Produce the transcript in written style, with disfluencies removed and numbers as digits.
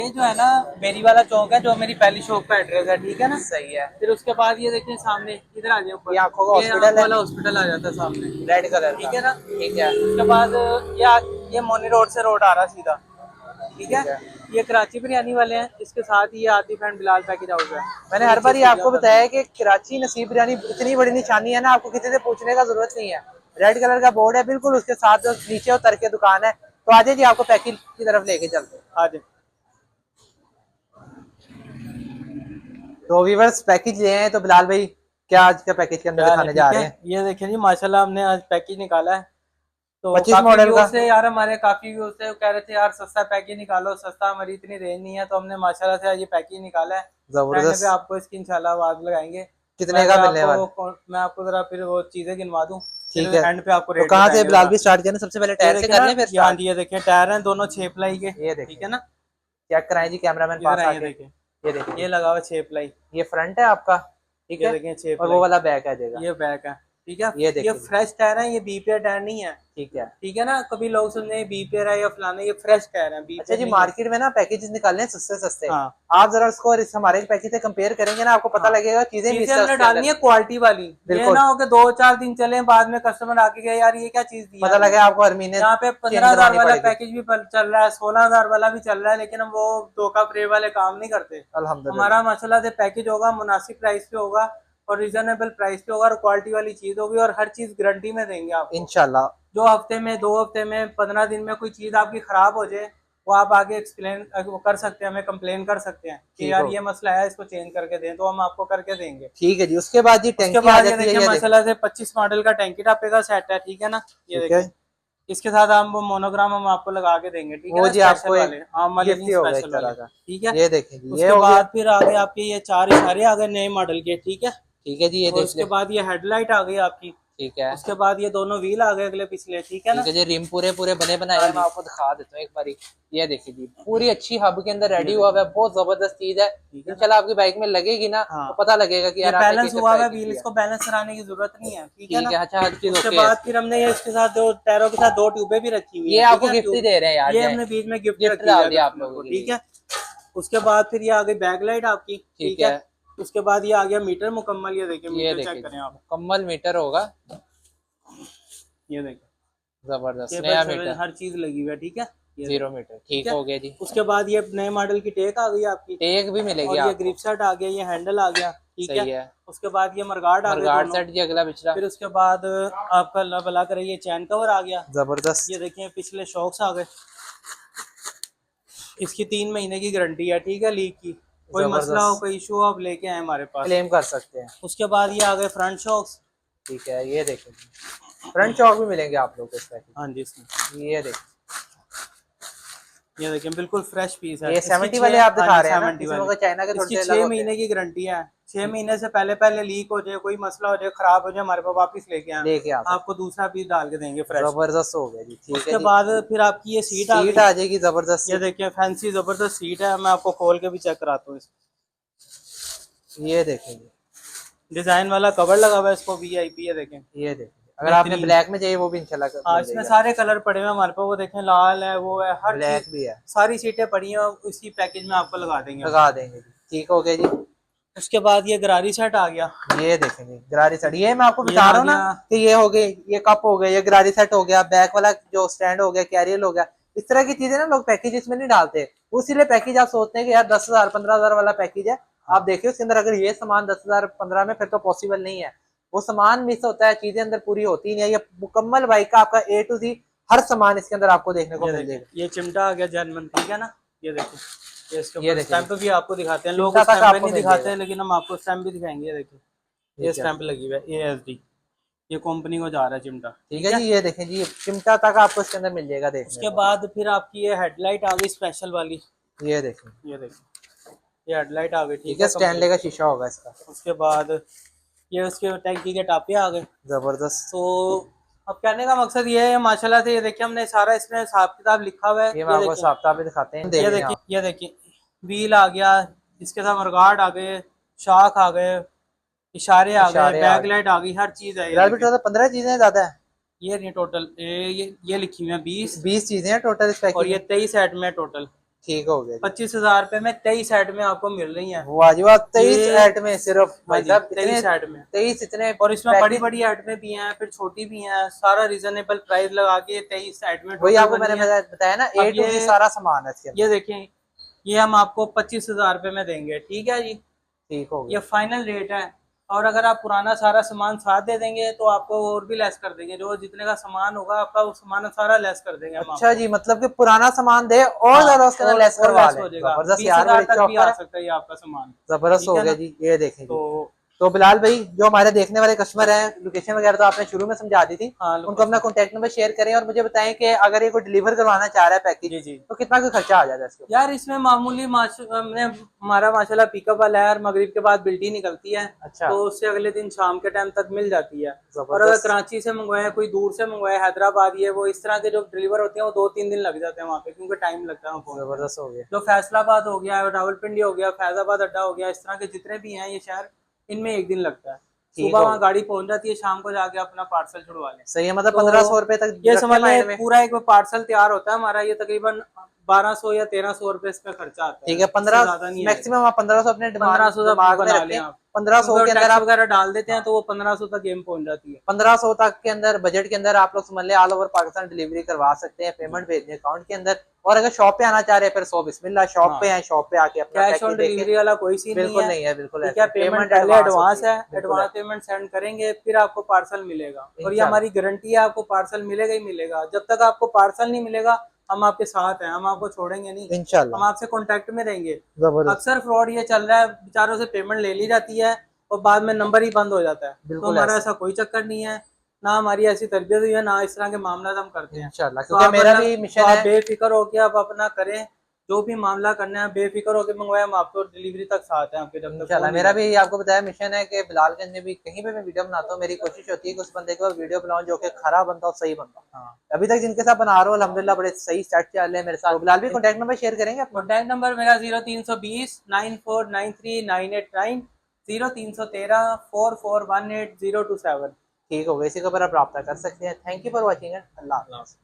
ये जो है ना मेरी वाला चौक है, जो मेरी पहली शॉप का एड्रेस है, ठीक है ना। सही है। फिर उसके बाद ये देखिए सामने इधर आ जाए ऊपर, ये आंखों का ये हॉस्पिटल आंखों है, वाला हॉस्पिटल आ जाता है सामने, रेड कलर ठीक का। है ना। ठीक है। उसके बाद ये मोनी रोड से रोड आ रहा सीधा, ठीक है। ठीक है। ये कराची बिरयानी वाले हैं, इसके साथ ही ये Atif and Bilal package house है। मैंने ये हर नीचे बार ये सीढ़ियाँ आपको उतरना बताया है। है कि कराची नसीब बिरयानी इतनी बड़ी निशानी है ना, आपको किसी से पूछने का जरूरत नहीं है। रेड कलर का बोर्ड है बिल्कुल, उसके साथ जो नीचे उतर के दुकान है। तो आजे जी आपको पैकेज की तरफ लेके चलते हैं। हाँ जी। तो व्यूवर्स पैकेज ले आए, तो बिलाल भाई क्या आज का पैकेज के अंदर क्या हाल है, दिखाने जा ठीक है। रहे हैं? ये देखिए जी माशाल्लाह हमने आज पैकेज निकाला है। तो 25 काफी मॉडल का। व्यूअर्स थे यार, हमारे काफी व्यूअर्स थे, वो कह रहे थे यार सस्ता पैकेज निकालो, सस्ता हमारी इतनी रेंज नहीं है, तो हमने माशाल्लाह से आज ये पैकेज निकाला है। एंड पे जबरदस्त। आपको इसकी इंशाल्लाह आवाज लगाएंगे। मैं कितने का अगर मिलने वाला? मैं आपको जरा फिर वो चीजें गिनवा दूं, फिर ठीक है। एंड पे आपको तो रेट कहाँ से बताएंगे बिलाल बता। भी स्टार्ट करें? सबसे पहले ये टायर से देखे कर ना, लें फिर यहाँ स्टार्ट? जी ये देखे टायर हैं दोनों 6 प्लाई के, ये ठीक देखें, है ना। चेक कराएं जी कैमरामैन इधर पास आइए आके। देखे, ये देखिए, ये लगा हुआ 6 प्लाई। ये फ्रंट है आपका। ठीक ये है। देखें 6 और वो प्लाई, वाला बैक आ जाएगा। ये बैक है, ठीक है। ये ये देखिए जी। फ्रेश टायर है, ये बीपीआर टायर नहीं है, ठीक है। ठीक है ना। कभी लोग समझे बीपीआर है या फलाना, ये फ्रेश टायर है, अच्छा बीपीआर जी, नहीं है। मार्केट में ना पैकेजेस निकालने हैं सस्ते सस्ते। हाँ आप जरा उसको और इस हमारे पैकेज से कंपेयर करेंगे ना, आपको पता हाँ, लगेगा चीजें चीजें मिस है हमने उसके डालनी अंदर। है क्वालिटी वाली। ये बिल्कुल। ना हो कि 2-4 दिन चले बाद में कस्टमर आके गया यार ये क्या चीज दी पता आपने। लगे आपको हर महीने यहाँ पे चेंज 15,000 करवानी वाला पड़ेगी। पैकेज भी चल रहा है, 16,000 वाला भी चल रहा है, लेकिन हम वो धोखा फ्रेब वाले काम नहीं करते। हमारा अल्हम्दुलिल्लाह। मसला से पैकेज होगा, मुनासिब प्राइस पे होगा और रिजनेबल प्राइस पे होगा और क्वालिटी वाली चीज होगी, और हर चीज गारंटी में देंगे आपको। इंशाल्लाह। जो हफ्ते में, 2 हफ्ते में, 15 दिन में कोई चीज आपकी खराब हो जाए, वो आप आगे एक्सप्लेन कर सकते हैं, हमें कंप्लेन कर सकते हैं कि ठीक यार हो। ये मसला है, इसको चेंज करके दें, तो हम आपको करके देंगे। ठीक है जी, उसके बाद जी उसके टंकी आ बाद ये जाती है, देखिए ये देखें। माशाल्लाह से 25 मॉडल का टैंकी टापे का सेट है, ठीक है ना। ये ठीक है। देखिए इसके साथ हम वो मोनोग्राम हम आपको लगा के देंगे, ठीक है वो ना, जी आपको स्पेशल एक वाले, आम वाले गिफ्ट नहीं, ही होगा एक स्पेशल तरह वाले, का। ठीक है। ये देखें जी, ये उसके हो गया। बाद फिर आगे आपके ये 4 इशारे आ गए नए मॉडल के, ठीक है। ठीक है जी, ये और देख उसके ले। बाद ये हेडलाइट आ गई आपकी। ठीक है। उसके बाद ये दोनों व्हील आ गए अगले पिछले, ठीक है ठीक ना। है जी, रिम पूरे पूरे बने बनाए हाँ हैं, मैं जी, आपको दिखा देता हूँ एक बारी। ये देखिए जी, पूरी अच्छी हब के अंदर रेडी हुआ हुआ है, बहुत जबरदस्त चीज है। ठीक है ना। इंशाल्लाह आपकी बाइक में लगेगी ना, तो हाँ, पता लगेगा कि ये यार आपने बैलेंस किस हुआ हुआ है बाइक की व्हील, है। इसको बैलेंस कराने की जरूरत नहीं है, ठीक है ठीक ना। है। अच्छा, हर चीज उसके ओके है बाद इसकी। फिर हमने ये इसके साथ दो टायरों के साथ 2 ट्यूबें भी रखी हुई ये है, ठीक आपको है। गिफ्ट ही ट्यूब दे रहे हैं यार, ये जाए हमने बीच में गिफ्ट गिफ्ट रखी हुई डाल है दिया आप कस्टमर लोगों को, के ठीक लिए। है। उसके बाद फिर ये आ गई बैक लाइट आपकी, ठीक ठीक है। है। उसके बाद ये आ गया मीटर मुकम्मल, ये देखिए ये मीटर चेक देखिए करें जी, आप। मुकम्मल मीटर होगा। ये देखिए जबरदस्त केबल नया शेबल मीटर। हर चीज लगी हुई है, ठीक है। ये जीरो देखिए, मीटर, ठीक ठीक है। हो गया जी। उसके बाद ये नए मॉडल की टेक आ गई आपकी, टेक भी मिलेगी और ये आपको। ग्रिप सेट आ गया, ये हैंडल आ गया, ठीक है। सही है। उसके बाद ये मरगार्ड आ गए मरगार्ड दोनों। सेट जी, अगला पिछला। फिर उसके बाद आपका अल्लाह भला करे ये चैन कवर आ गया। ये जबरदस्त। देखिए पिछले शॉक्स आ गए। इसकी 3 महीने की गारंटी है, ठीक है। लीक की कोई मसला हो, जबरदस्त। कोई इशू हो, आप लेके आए हमारे पास। क्लेम कर सकते हैं। उसके बाद ये आ गए फ्रंट शॉक्स। ठीक है, ये देखें फ्रंट चौक भी मिलेंगे आप लोग को इस हाँ पैकेज जी, इसमें में। ये देखें, ये देखिए बिल्कुल फ्रेश पीस है ये इसकी 70 वाले 6। आप हाँ दिखा जी, रहे हैं ना, 70 इसमें वाली। मगर चाइना के थोड़े इसकी से अलग छह होते हैं। महीने की गारंटी है। 6 महीने से पहले पहले लीक हो जाए, कोई मसला हो जाए, खराब हो जाए, हमारे पास वापस लेके आए, लेके आ सकते आपको दूसरा पीस डाल के देंगे हैं। फ्रेश। जबरदस्त हो गया जी, ठीक है उसके जी। बाद फिर आपकी ये सीट आ सीट गई। आ जाएगी जबरदस्त ये सी। देखिए फैंसी जबरदस्त सीट है, मैं आपको खोल के भी चेक कराता हूँ। ये देखेंगे, डिजाइन वाला कवर लगा हुआ है इसको, वीआईपी, ये देखें ये देखेंगे, अगर आपने बेहतरीन। ब्लैक में चाहिए वो भी इंशाल्लाह हाँ, मिल इसमें जाएगा। सारे कलर पड़े हुए हैं हमारे पास, वो देखें लाल है, वो है, हर चीज ब्लैक भी है, सारी सीटें पड़ी हैं, इसी पैकेज में आपको लगा देंगे हम। लगा देंगे जी, ठीक हो गया जी। उसके बाद ये गरारी सेट आ गया। ये देखेंगे गरारी सेट, ये मैं आपको ये बता आ रहा हूँ ना गया। कि ये हो गए, ये कप हो गया, ये गरारी सेट हो गया, बैक वाला जो स्टैंड हो गया, कैरियर हो गया। इस तरह की चीजें ना लोग पैकेज इसमें नहीं डालते, उसीलिए पैकेज आप सोचते हैं कि यार 10,000 15,000 वाला पैकेज है। आप देखिए उसके अंदर अगर ये सामान 10,000 15 में, फिर तो पॉसिबल नहीं है। वो सामान मिस होता है, चीजें अंदर पूरी होती नहीं है। ये मुकम्मल बाइक का आपका ए टू जी हर सामान इसके अंदर आपको देखने को ये मिल देखिए जाएगा। ये चिमटा आ गया जर्मन, ठीक है ना। ये देखिए ये इसके ये ऊपर देखिए स्टैंप भी आपको दिखाते हैं, लोग चिमटा तक स्टैंप आपको नहीं मिल दिखाते जाएगा। हैं, लेकिन हम आपको स्टैंप भी दिखाएंगे। ये देखिए ये ठीक है, स्टैंप लगी हुई है ASD, ये कंपनी को जा रहा है चिमटा, ठीक ठीक है है। जी। ये देखें जी, चिमटा तक आपको इसके अंदर मिल जाएगा देखने उसके को। बाद फिर आपकी ये हेडलाइट आ गई स्पेशल वाली। ये देखें, ये देखिए ये हेडलाइट आ गई, ठीक ठीक है, है, स्टैनले कंप्लीट। का शीशा होगा इसका। उसके बाद ये उसके टैंकी के टापे आ गए। जबरदस्त। तो अब कहने का मकसद ये है माशाल्लाह से, ये देखिए हमने सारा इसमें हिसाब किताब लिखा हुआ है। ये मैं ये आपको देखें, हिसाब भी दिखाते हैं, देख ये लें देखिए, आप। ये देखिए व्हील आ गया, इसके साथ मरगार्ड आ गए, शाख आ गए, इशारे आ गए, इशारे आ बैक गए। लाइट आ गई, हर चीज है। ये फिलहाल भी देखें, टोटल 15 चीजें ज्यादा है। ये नहीं टोटल, ये लिखी हुई है 20, 20 चीजें हैं टोटल इस और पैकेज ये में। 23 ऐड में टोटल। ठीक हो गया। 25,000 रुपए में 23 सेट में आपको मिल रही है। वाह जी वाह, 23 ये एट में सिर्फ भाई साहब, 23 सेट में। 23 इतने, और इसमें बड़ी बड़ी आइटमें भी हैं, फिर छोटी भी हैं, सारा रीजनेबल प्राइस लगा के 23 सेट में वही टोटल आपको मैंने बनी है। बताया ना, अब ए टू जी सारा सामान है इसके अंदर। ये देखें, ये हम आपको 25,000 रुपए में देंगे, ठीक है जी। ठीक हो ये गया। फाइनल रेट है। और अगर आप पुराना सारा सामान साथ दे देंगे तो आपको और भी लेस कर देंगे, जो जितने का सामान होगा आपका वो सामान सारा लेस कर देंगे हम अच्छा आपको। जी, मतलब कि पुराना सामान दे और हाँ, ज्यादा उसके अंदर लेस और करवा लेस ले। हो जाएगा, जबरदस्त बीस यार, हजार बड़ी तक अच्छा भी आ ऑफर है। सकता है ये आपका सामान। जबरदस्त ठीक हो है गया ना। जी, ये देखें जी। तो तो बिलाल भाई, जो हमारे देखने वाले कस्टमर हैं, लोकेशन वगैरह तो आपने शुरू में समझा दी थी, हाँ, उनको अपना कॉन्टैक्ट नंबर शेयर करें और मुझे बताएं कि अगर ये कोई डिलीवर करवाना चाह रहा है पैकेज, जी जी। तो कितना का खर्चा आ जाएगा इसके ऊपर? यार इसमें मामूली हमने हमारा माशाल्लाह पिकअप वाला है और मगरिब के बाद बिल्टी निकलती है, अच्छा, तो उससे अगले दिन शाम के टाइम तक मिल जाती है। और अगर जबरदस्त। कराची से मंगवाए, कोई दूर से मंगवाए, हैदराबाद, ये वो इस तरह के जो डिलीवर होते हैं वो 2-3 दिन लग जाते हैं वहाँ पे, क्योंकि टाइम लगता है वहाँ पहुँचने में। जबरदस्त हो गया। जो फैसलाबाद हो गया, रावलपिंडी हो गया, फैजाबाद अड्डा हो गया, इस तरह के जितने भी हैं ये शहर, इनमें एक दिन लगता है। ठीक सुबह हो वहाँ गया। गाड़ी पहुंच जाती है, शाम को जाके अपना पार्सल छुड़वा लें। सही है, मतलब तो 1500 रुपए तक ये रखें समझ माइंड लें में। पूरा एक पार्सल तैयार होता है हमारा, ये तकरीबन 1200 या 1300 रुपए इसका खर्चा आता है, ठीक है, इससे 15 ज्यादा नहीं आएगा। मैक्सिमम आप 1500 अपने दिमाग 1500 तक दिमाग में बना लें रखें। आप, 1500 क्योंकि के अंदर टैक्स आप, वगैरह डाल देते हैं हाँ, तो वो 1500 तक गेम पहुंच जाती है। 1500 तक के अंदर बजट के अंदर आप लोग समझ लें ऑल ओवर पाकिस्तान डिलीवरी करवा सकते हैं, पेमेंट भेजने अकाउंट के अंदर। और अगर शॉप पे आना चाह रहे हैं फिर सो बिस्मिल्लाह, शॉप पे हाँ, आए, शॉप पे आके अपना कैश ऑन पैकेज देखें। डिलीवरी वाला कोई सीन नहीं बिल्कुल है। नहीं है, बिल्कुल ठीक ऐसे है, पेमेंट पेमेंट पहले होती एडवांस है, बिल्कुल एडवांस है। पेमेंट सेंड करेंगे फिर आपको पार्सल मिलेगा, और ये इंशाल्लाह हमारी गारंटी है, आपको पार्सल मिलेगा ही मिलेगा। जब तक आपको पार्सल नहीं मिलेगा हम आपके साथ हैं, हम आपको छोड़ेंगे नहीं, हम इंशाल्लाह। आपसे कांटेक्ट में रहेंगे। जबरदस्त, अक्सर फ्रॉड ये चल रहा है, बेचारों से पेमेंट ले ली जाती है और बाद में नंबर ही बंद हो जाता है। तो बिल्कुल हमारा ऐसे ऐसा कोई चक्कर नहीं है, ना हमारी ऐसी तरबियत हुई है, ना इस तरह के मामला हम करते हैं। इंशाल्लाह, तो क्योंकि आप मेरा मतलब भी तो मिशन आप है। बेफिक्र होके आप अपना करें, जो भी मामला करना है बेफिक्र होके मंगवाए, हम आपको डिलीवरी तक साथ हैं आपके, जब तक इंशाल्लाह, फोन नहीं मेरा भी जाती। आपको बताया मिशन है कि बिलालगंज में भी कहीं पे मैं वीडियो बनाता हूँ, मेरी कोशिश होती है कि उस बंदे को वीडियो बनाऊं जो कि खरा बनता हो, सही बनता हो। हाँ, अभी तक जिनके साथ बना रहा हूँ अल्हम्दुलिल्लाह बड़े सही सेट चल रहे हैं मेरे साथ। तो बिलाल भी कॉन्टैक्ट नंबर शेयर करेंगे अपना? कॉन्टैक्ट नंबर मेरा 0320 9493 989, 0313 4418 027। ठीक होगा, इसी के ऊपर आप रब्ता कर सकते हैं। थैंक यू फॉर वॉचिंग, अल्लाह हाफ़िज़।